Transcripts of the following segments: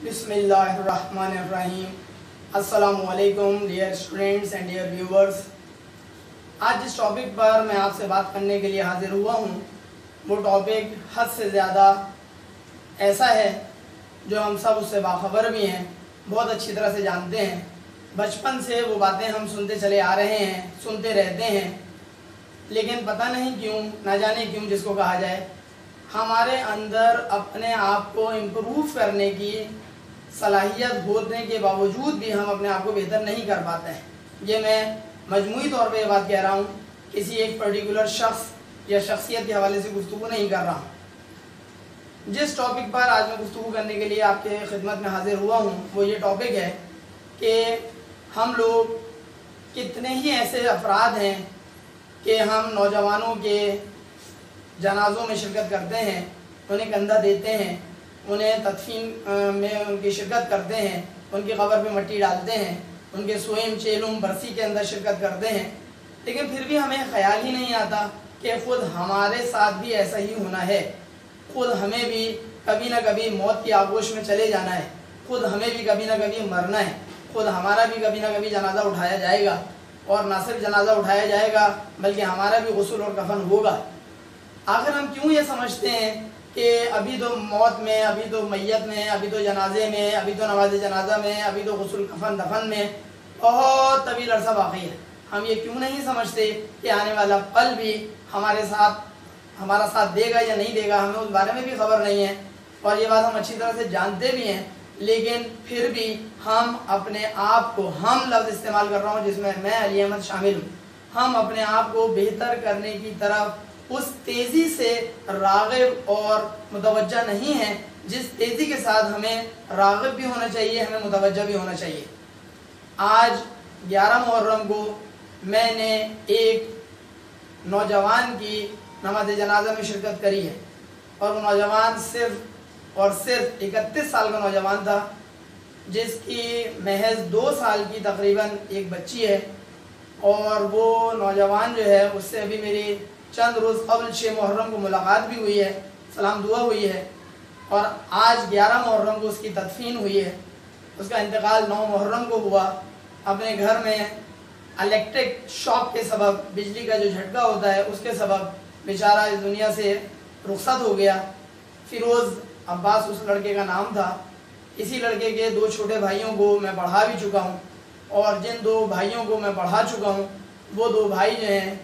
बिस्मिल्लाहिर्रहमानिर्रहीम। अस्सलामुअलैकुम dear students and dear viewers. आज जिस टॉपिक पर मैं आपसे बात करने के लिए हाजिर हुआ हूँ वो टॉपिक हद से ज़्यादा ऐसा है जो हम सब उससे बाखबर भी हैं, बहुत अच्छी तरह से जानते हैं। बचपन से वो बातें हम सुनते चले आ रहे हैं, सुनते रहते हैं, लेकिन पता नहीं क्यों, ना जाने क्यों जिसको कहा जाए, हमारे अंदर अपने आप को इम्प्रूव करने की सलाहियत होने के बावजूद भी हम अपने आप को बेहतर नहीं कर पाते हैं। ये मैं मजमूई तौर पे ये बात कह रहा हूँ, किसी एक पर्टिकुलर शख्स या शख्सियत के हवाले से गुफ्तगू नहीं कर रहा हूँ। जिस टॉपिक पर आज मैं गुफ्तगू करने के लिए आपके खिदमत में हाजिर हुआ हूँ वो ये टॉपिक है कि हम लोग कितने ही ऐसे अफराद हैं कि हम नौजवानों के जनाज़ों में शिरकत करते हैं, उन्हें कंधा देते हैं, उन्हें तदफीन में उनकी शिरकत करते हैं, उनकी कब्र पे मिट्टी डालते हैं, उनके सोइम चेलुम बरसी के अंदर शिरकत करते हैं, लेकिन फिर भी हमें ख्याल ही नहीं आता कि ख़ुद हमारे साथ भी ऐसा ही होना है। ख़ुद हमें भी कभी ना कभी मौत की आगोश में चले जाना है, ख़ुद हमें भी कभी ना कभी मरना है, ख़ुद हमारा भी कभी ना कभी जनाजा उठाया जाएगा, और ना सिर्फ जनाजा उठाया जाएगा बल्कि हमारा भी गुस्ल और कफन होगा। आखिर हम क्यों ये समझते हैं कि अभी तो मौत में, अभी तो मैयत में, अभी तो जनाजे में, अभी तो नमाज जनाजा में, अभी तो गुस्ल कफन दफन में बहुत तवील अरसा बाकी है। हम ये क्यों नहीं समझते कि आने वाला पल भी हमारा साथ देगा या नहीं देगा, हमें उस बारे में भी खबर नहीं है, और ये बात हम अच्छी तरह से जानते भी हैं, लेकिन फिर भी हम अपने आप को, हम लफ्ज़ इस्तेमाल कर रहा हूँ जिसमें मैं अली अहमद शामिल हूँ, हम अपने आप को बेहतर करने की तरफ उस तेज़ी से राग़िब और मुतवज्जा नहीं है जिस तेज़ी के साथ हमें राग़िब भी होना चाहिए, हमें मुतवज्जा भी होना चाहिए। आज 11 मुहर्रम को मैंने एक नौजवान की नमाज जनाजा में शिरकत करी है, और वो नौजवान सिर्फ और सिर्फ 31 साल का नौजवान था, जिसकी महज 2 साल की तकरीबन एक बच्ची है, और वो नौजवान जो है उससे अभी मेरी चंद रोज़ क़ब्ल 6 मुहर्रम को मुलाकात भी हुई है, सलाम दुआ हुई है, और आज 11 मुहर्रम को उसकी तदफीन हुई है। उसका इंतकाल 9 मुहर्रम को हुआ। अपने घर में इलेक्ट्रिक शॉक के सबब, बिजली का जो झटका होता है उसके सबब बेचारा इस दुनिया से रुखसत हो गया। फिरोज़ अब्बास उस लड़के का नाम था। इसी लड़के के 2 छोटे भाइयों को मैं पढ़ा भी चुका हूँ, और जिन 2 भाइयों को मैं पढ़ा चुका हूँ वो 2 भाई जो हैं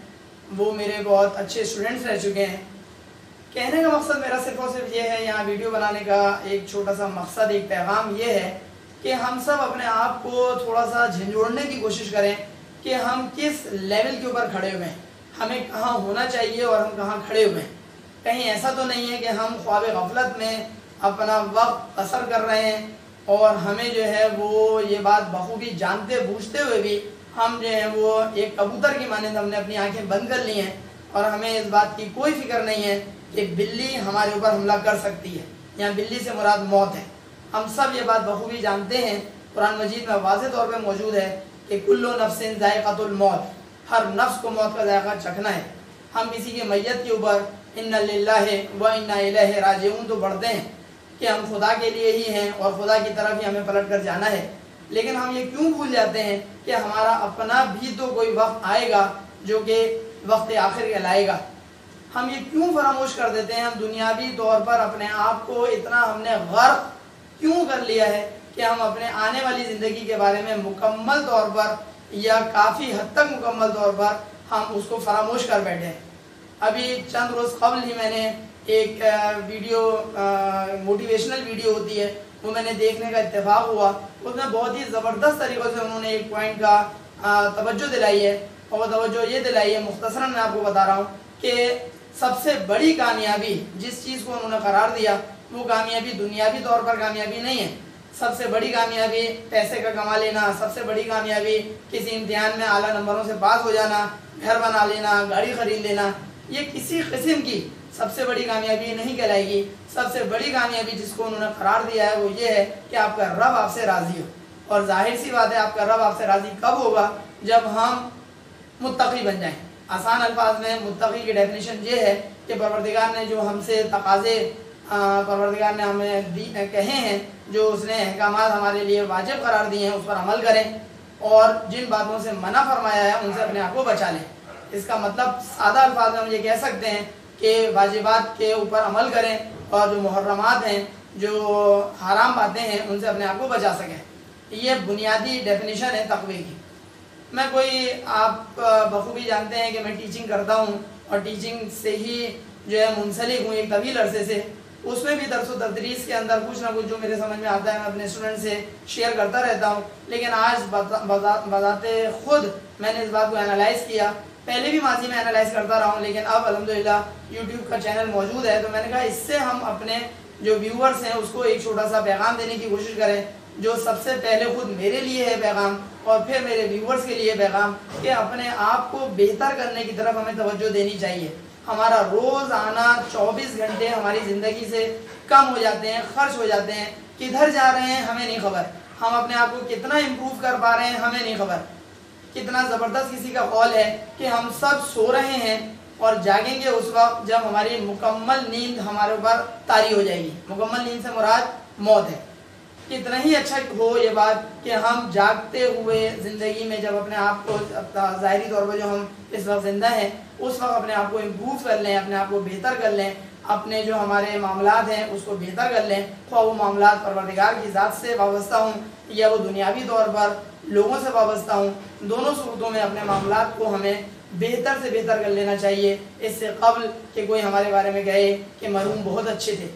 वो मेरे बहुत अच्छे स्टूडेंट्स रह चुके हैं। कहने का मकसद मेरा सिर्फ और सिर्फ ये है, यहाँ वीडियो बनाने का एक छोटा सा मकसद, एक पैगाम ये है कि हम सब अपने आप को थोड़ा सा झंझोड़ने की कोशिश करें कि हम किस लेवल के ऊपर खड़े हुए हैं, हमें कहाँ होना चाहिए और हम कहाँ खड़े हुए हैं। कहीं ऐसा तो नहीं है कि हम ख्वाब गफलत में अपना वक्त असर कर रहे हैं, और हमें जो है वो ये बात बखूबी जानते बूझते हुए भी हम जो है वो एक कबूतर की मानंद हमने अपनी आंखें बंद कर ली हैं, और हमें इस बात की कोई फिक्र नहीं है कि बिल्ली हमारे ऊपर हमला कर सकती है, या बिल्ली से मुराद मौत है। हम सब ये बात बखूबी जानते हैं, कुरान मजीद में वाज़ेह तौर पे मौजूद है कि कुल्लु नफ्सिन ज़ाइक़तुल मौत, हर नफ्स को मौत का जायका चखना है। हम किसी की मैयत के ऊपर इन्ना लिल्लाहि व इन्ना इलैहि राजिऊन तो बढ़ते हैं कि हम खुदा के लिए ही हैं और खुदा की तरफ ही हमें पलट कर जाना है, लेकिन हम ये क्यों भूल जाते हैं कि हमारा अपना भी तो कोई वक्त आएगा जो कि वक्त आखिर कहलाएगा। हम ये क्यों फरामोश कर देते हैं, हम दुनियावी तौर पर अपने आप को इतना हमने गर्क क्यों कर लिया है कि हम अपने आने वाली ज़िंदगी के बारे में मुकम्मल तौर पर या काफ़ी हद तक मुकम्मल तौर पर हम उसको फरामोश कर बैठे हैं। अभी चंद रोज़ क़ब्ल ही मैंने एक वीडियो, मोटिवेशनल वीडियो होती है, वो मैंने देखने का इत्तेफाक हुआ। उसमें बहुत ही ज़बरदस्त तरीक़े से उन्होंने एक पॉइंट का तवज्जो दिलाई है, और वो तवज्जो ये दिलाई है, मुख्तसरन मैं आपको बता रहा हूँ कि सबसे बड़ी कामयाबी जिस चीज़ को उन्होंने करार दिया वो कामयाबी दुनियावी तौर पर कामयाबी नहीं है। सबसे बड़ी कामयाबी पैसे का कमा लेना, सबसे बड़ी कामयाबी किसी इम्तिहान में आला नंबरों से पास हो जाना, घर बना लेना, गाड़ी ख़रीद लेना, ये किसी किस्म की सबसे बड़ी कामयाबी नहीं कहलाएगी। सबसे बड़ी कामयाबी जिसको उन्होंने करार दिया है वो ये है कि आपका रब आपसे राज़ी हो, और जाहिर सी बात है आपका रब आपसे राज़ी कब होगा, जब हम मुत्तकी बन जाएं। आसान अल्फाज में मुत्तकी की डेफिनेशन ये है कि परवरदिगार ने जो हमसे तकाज़े परवरदिगार ने हमें कहे हैं, जो उसने अहकामात हमारे लिए वाजिब करार दिए हैं, उस पर अमल करें और जिन बातों से मना फरमाया है उनसे अपने आप को बचा लें। इसका मतलब सादा अल्फाज में हम ये कह सकते हैं कि वाजिबात के ऊपर अमल करें और जो मुहर्रमात हैं, जो हराम बातें हैं, उनसे अपने आप को बचा सकें। ये बुनियादी डेफिनेशन है तक़वे की। मैं कोई, आप बखूबी जानते हैं कि मैं टीचिंग करता हूँ और टीचिंग से ही जो है मुंसलिक हूँ एक तवील अरसे से। उसमें भी दर्स व तदरीस के अंदर कुछ ना कुछ जो मेरे समझ में आता है मैं अपने स्टूडेंट से शेयर करता रहता हूँ। लेकिन आज बज़ाते खुद मैंने इस बात को एनालाइज़ किया। पहले भी माजी में एनालाइज़ करता रहा हूँ, लेकिन अब अल्हम्दुलिल्लाह यूट्यूब का चैनल मौजूद है, तो मैंने कहा इससे हम अपने जो व्यूअर्स हैं उसको एक छोटा सा पैगाम देने की कोशिश करें, जो सबसे पहले खुद मेरे लिए है पैगाम और फिर मेरे व्यूअर्स के लिए पैगाम, कि अपने आप को बेहतर करने की तरफ हमें तवज्जो देनी चाहिए। हमारा रोज़ाना 24 घंटे हमारी ज़िंदगी से कम हो जाते हैं, खर्च हो जाते हैं। किधर जा रहे हैं हमें नहीं खबर, हम अपने आप को कितना इम्प्रूव कर पा रहे हैं हमें नहीं खबर। कितना ज़बरदस्त किसी का कौल है कि हम सब सो रहे हैं और जागेंगे उस वक्त जब हमारी मुकम्मल नींद हमारे ऊपर तारी हो जाएगी। मुकम्मल नींद से मुराद मौत है। कितना ही अच्छा हो ये बात कि हम जागते हुए ज़िंदगी में जब अपने आप को ज़ाहिरी तौर पर जो हम इस वक्त ज़िंदा हैं उस वक्त अपने आप को इम्प्रूव कर लें, अपने आप को बेहतर कर लें, अपने जो हमारे मामलात हैं उसको बेहतर कर लें। ख्वाह वो मामलात परवरदिगार की ज़ात से वाबस्ता हूँ या वो दुनियावी तौर पर लोगों से वाबस्ता हूँ, दोनों सूरतों में अपने मामलात को हमें बेहतर से बेहतर कर लेना चाहिए। इससे कबल कि कोई हमारे बारे में कहे कि मरहूम बहुत अच्छे थे,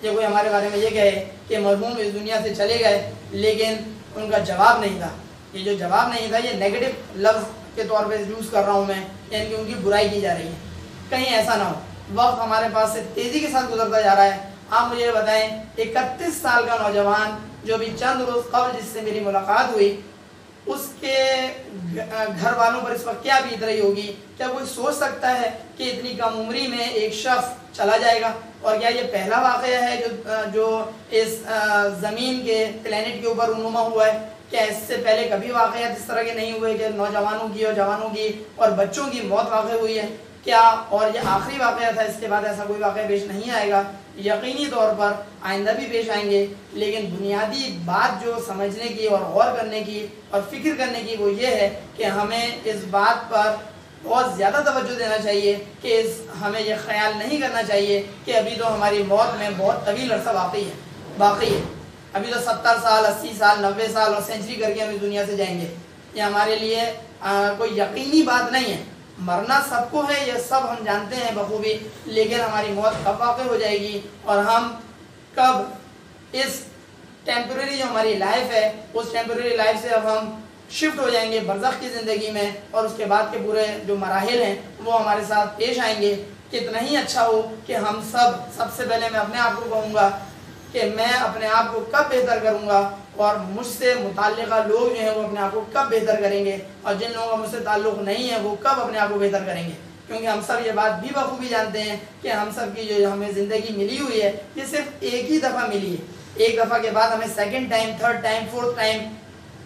या कोई हमारे बारे में ये कहे कि मरहूम इस दुनिया से चले गए लेकिन उनका जवाब नहीं था। ये जो जवाब नहीं था ये नेगेटिव लफ्ज़ के तौर पे यूज़ कर रहा हूँ मैं, यानी कि उनकी बुराई की जा रही है। कहीं ऐसा ना हो। वक्त हमारे पास से तेज़ी के साथ गुजरता जा रहा है। आप मुझे ये बताएं, 31 साल का नौजवान जो भी चंद रोज़ कबल जिससे मेरी मुलाकात हुई, उसके घर वालों पर इस वक्त क्या बीत रही होगी? क्या कोई सोच सकता है कि इतनी कम उम्री में एक शख्स चला जाएगा? और क्या ये पहला वाक़या है जो इस ज़मीन के प्लेनेट के ऊपर रूनुमा हुआ है? क्या इससे पहले कभी वाक़यात इस तरह के नहीं हुए कि नौजवानों की और जवानों की और बच्चों की मौत वाक़ हुई है? क्या और ये आखिरी वाक़या था, इसके बाद ऐसा कोई वाक़या पेश नहीं आएगा? यकीनी तौर पर आइंदा भी पेश आएंगे। लेकिन बुनियादी बात जो समझने की और गौर करने की और फ़िक्र करने की वो ये है कि हमें इस बात पर बहुत ज़्यादा तवज्जो देना चाहिए कि हमें ये ख्याल नहीं करना चाहिए कि अभी तो हमारी मौत में बहुत तवील अरसा बाकी है। अभी तो 70 साल, 80 साल, 90 साल और सेंचुरी करके हम इस दुनिया से जाएंगे। ये हमारे लिए कोई यकीनी बात नहीं है। मरना सबको है, ये सब हम जानते हैं बखूबी, लेकिन हमारी मौत कब वाक़ हो जाएगी और हम कब इस टेम्परेरी जो हमारी लाइफ है उस टेम्परेरी लाइफ से अब हम शिफ्ट हो जाएंगे बरज़ख की ज़िंदगी में, और उसके बाद के पूरे जो मराहिल हैं वो हमारे साथ पेश आएंगे। कितना ही अच्छा हो कि हम सबसे पहले मैं अपने आप को कहूँगा कि मैं अपने आप को कब बेहतर करूँगा और मुझसे मुताल्लिक़ा लोग जो हैं वो अपने आप को कब बेहतर करेंगे, और जिन लोगों का मुझसे ताल्लुक़ नहीं है वो कब अपने आप को बेहतर करेंगे। क्योंकि हम सब ये बात भी बखूबी जानते हैं कि हम सब की जो हमें ज़िंदगी मिली हुई है ये सिर्फ एक ही दफ़ा मिली है। एक दफ़ा के बाद हमें second time, third time, fourth time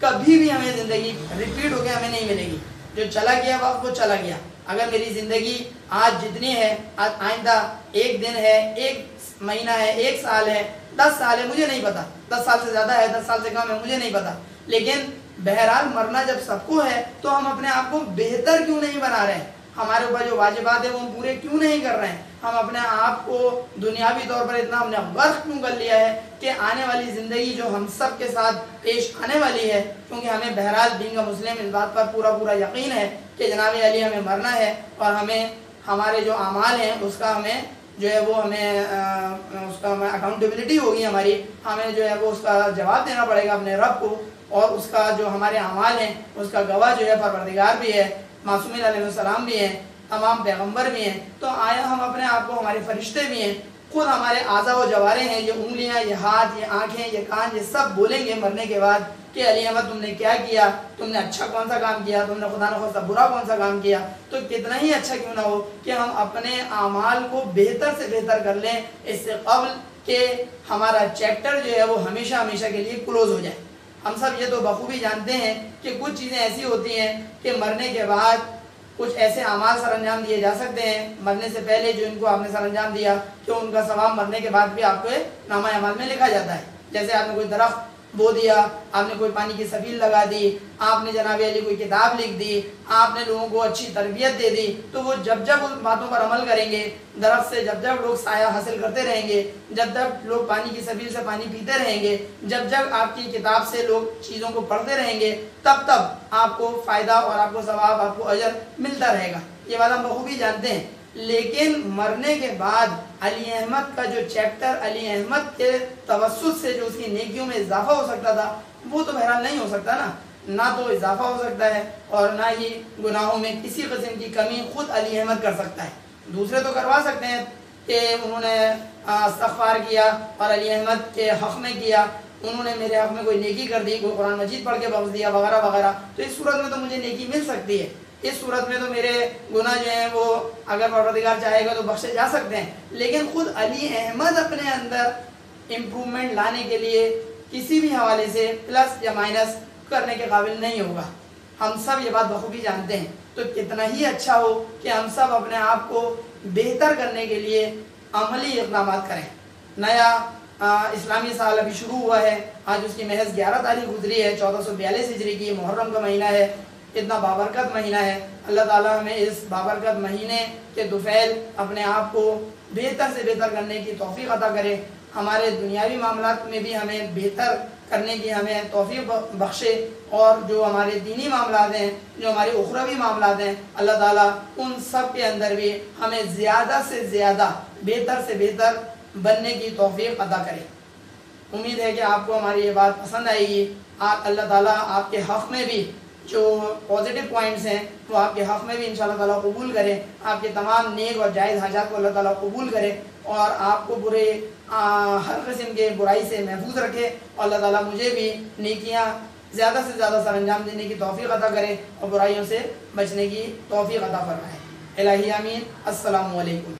कभी भी हमें ज़िंदगी रिपीट होकर हमें नहीं मिलेगी। जो चला गया वक्त वो चला गया। अगर मेरी ज़िंदगी आज जितनी है, आज आइंदा एक दिन है, एक महीना है, एक साल है, 10 साल है, मुझे नहीं पता। 10 साल से ज़्यादा है, 10 साल से कम है, मुझे नहीं पता। लेकिन बहरहाल मरना जब सबको है तो हम अपने आप को बेहतर क्यों नहीं बना रहे हैं? हमारे ऊपर जो वाजिबात है वो हम पूरे क्यों नहीं कर रहे हैं? हम अपने आप को दुनियावी तौर पर इतना हमने गर्क क्यों कर लिया है कि आने वाली ज़िंदगी जो हम सब के साथ पेश आने वाली है, क्योंकि हमें बहरहाल दीन का मुस्लिम इस बात पर पूरा यकीन है कि जनाब अली हमें मरना है और हमें हमारे जो अमाल हैं उसका हमें जो है वो हमें उसका हमें अकाउंटेबिलिटी होगी हमारी, हमें जो है वो उसका जवाब देना पड़ेगा अपने रब को, और उसका जो हमारे अमाल हैं उसका गवाह जो है परवरदिगार भी है, मासूमीन अलैहिस्सलाम भी हैं, तमाम पैगंबर भी हैं। तो आया हम अपने आप को, हमारे फरिश्ते भी हैं, खुद हमारे आज़ा व जवारे हैं, ये उंगलियां, ये हाथ, ये आँखें, ये कान, ये सब बोलेंगे मरने के बाद कि अली अहमद तुमने क्या किया, तुमने अच्छा कौन सा काम किया, तुमने खुदा न खास्ता बुरा कौन सा काम किया। तो कितना ही अच्छा क्यों ना हो कि हम अपने आमाल को बेहतर से बेहतर कर लें, इससे कबल कि हमारा चैप्टर जो है वो हमेशा हमेशा के लिए क्लोज हो जाए। हम सब ये तो बखूबी जानते हैं कि कुछ चीज़ें ऐसी होती हैं कि मरने के बाद کچھ ایسے اعمال سر انجام دیے جا سکتے ہیں مرنے سے پہلے جو ان کو آپ نے سر انجام دیا کہ ان کا ثواب مرنے کے بعد بھی آپ کو نامہ اعمال میں لکھا جاتا ہے. جیسے آپ نے کوئی درخت بو دیا, آپ نے کوئی پانی کی سبیل لگا دی, آپ نے جناب علی کوئی کتاب لکھ دی, آپ نے لوگوں کو اچھی تربیت دے دی, تو وہ جب جب ان باتوں پر عمل کریں گے, درخت سے جب جب لوگ سایہ حاصل کرتے رہیں گے, جب جب لوگ پانی کی سبیل سے پانی پیتے رہیں گے, جب جب آپ کی کتاب سے لوگ چیزوں کو پڑھتے رہیں گے, تب تب آپ کو فائدہ اور آپ کو ثواب, آپ کو اجر ملتا رہے گا. یہ بات ہم بخوبی جانتے ہیں. لیکن مرنے کے بعد علی احمد کا جو چیپٹر علی احمد کے توسط سے جو اس کی نیکیوں میں اضافہ ہو سکتا تھا, وہ تو بہرحال نہیں ہو سکتا نا. نہ تو اضافہ ہو سکتا ہے اور نہ ہی گناہوں میں کسی قسم کی کمی خود علی احمد کر سکتا ہے. دوسرے تو کروا سکتے ہیں کہ انہوں نے استغفار کیا اور علی احمد کے حق میں کیا, انہوں نے میرے حق میں کوئی نیکی کر دی, کوئی قرآن مجید پڑھ کے بخش دیا وغیرہ وغیرہ, تو اس صورت میں تو مجھے نیکی مل سکتی ہے. اس صورت میں تو میرے گناہ جو ہیں وہ اگر پروردگار چاہے گا تو بخشے جا سکتے ہیں. لیکن خود علی احمد اپنے اندر امپرومنٹ لانے کے لیے کسی بھی حوالے سے پلس یا مائنس کرنے کے قابل نہیں ہوگا. ہم سب یہ بات بخوبی جانتے ہیں. تو کتنا ہی اچھا ہو کہ ہم سب اپنے آپ کو بہتر کرنے کے لیے عملی اقدامات کریں. نیا اسلامی سال ابھی شروع ہوا ہے, آج اس کی محض 11 تاریخ گزری ہے, 1442 ہجری کی محرم کا مہینہ ہے. اتنا بابرکت مہینہ ہے. اللہ تعالیٰ ہمیں اس بابرکت مہینے کے دوفیل اپنے آپ کو بہتر سے بہتر کرنے کی توفیق عطا کرے. ہمارے دنیاوی معاملات میں بھی ہمیں بہتر کرنے کی ہمیں توفیق بخشے, اور جو ہمارے دینی معاملات ہیں, جو ہمارے اخروی معاملات ہیں, اللہ تعالیٰ ان سب کے اندر بھی ہمیں زیادہ سے زیادہ بہتر سے بہتر بننے کی توفیق عطا کرے. امید ہے کہ آپ کو ہماری یہ بات پسند آئے گی. اللہ تعالیٰ آپ کے حق میں بھی جو پازیٹیو پوائنٹس ہیں وہ آپ کے حق میں بھی انشاءاللہ تعالیٰ قبول کرے. آپ کے تمام نیک اور جائز حاجات کو اللہ تعالیٰ قبول کرے, اور آپ کو برے ہر قسم کے برائی سے محفوظ رکھے. اور اللہ تعالیٰ مجھے بھی نیکیاں زیادہ سے زیادہ سر انجام دینے کی توفیق عطا کرے اور برائیوں سے بچنے کی توفیق عطا فرمائے. الہی آمین. السلام علیکم.